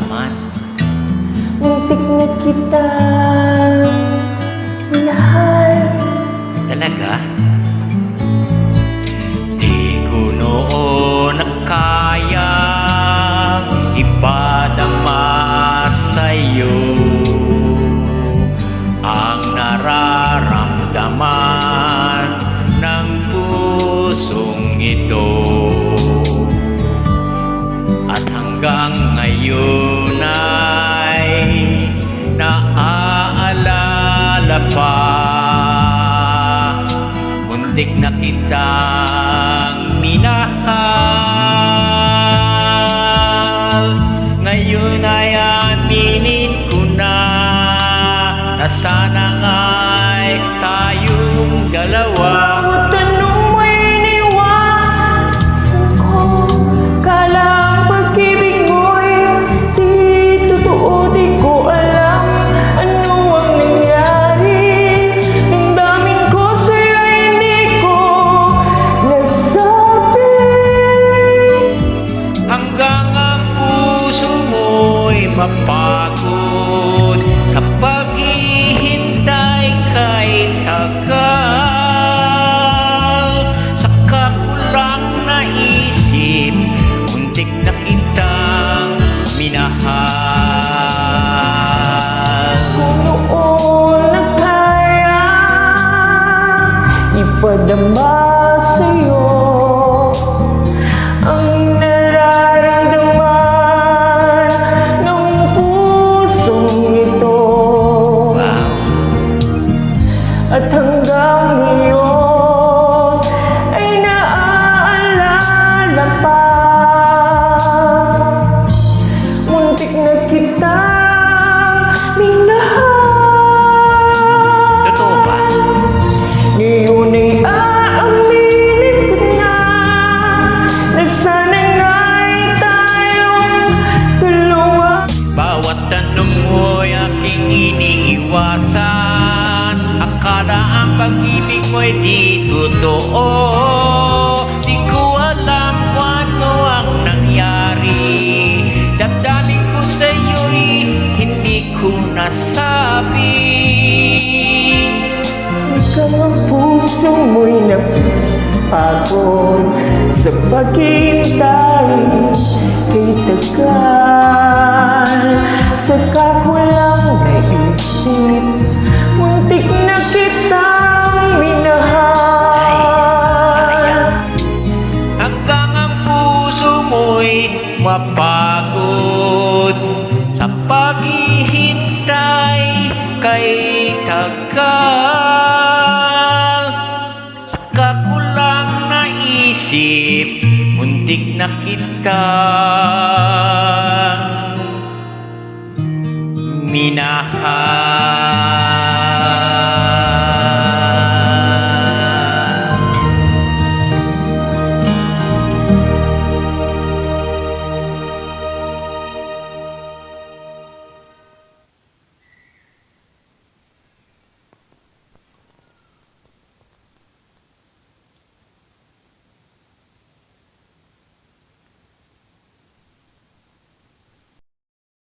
naman. Muntik na kita minahal. Talaga? Di ko noon nakayang ipadama sa'yo ang nararamdaman ng pusong ito. At hanggang ngayon ay naaalala pa, muntik na kitang minahal. Ngayon ay aminin ko na sana nga'y tayong dalawa. Bawat tanong mo'y iniwasan ko, kala ang pag-ibig mo'y di totoo. Di ko alam ano ang nangyari. Ang daming ko sa'yo hindi ko nasabi. Hanggang ang puso mo'y mapagod sa paghihintay kay tagal. Saka ko lang naisip, muntik na kitang minahal. Kung noon na kaya ipadama sa'yo ang nararamdaman ng pusong ito. Wow. At hanggang ngayon ay naaalala pa, muntik na kita minahal. Totoo ba? Ngayon ay aaminin ko na sana nga'y tayong dalawa. Bawat tanong mo'y aking iniiwasan. Akala ang pag-ibig mo'y di totoo. Di ko alam kung ano ang nangyari. Damdamin ko sa'yo'y hindi ko nasabi. Ikaw ang puso mo'y napagod sa paghintay kay tagal. Saka ko lang naisip, muntik na kitang minahal. Hanggang ang puso mo'y mapagod sa paghihintay kay tagal. Saka ko lang naisip, muntik na kitang minahal.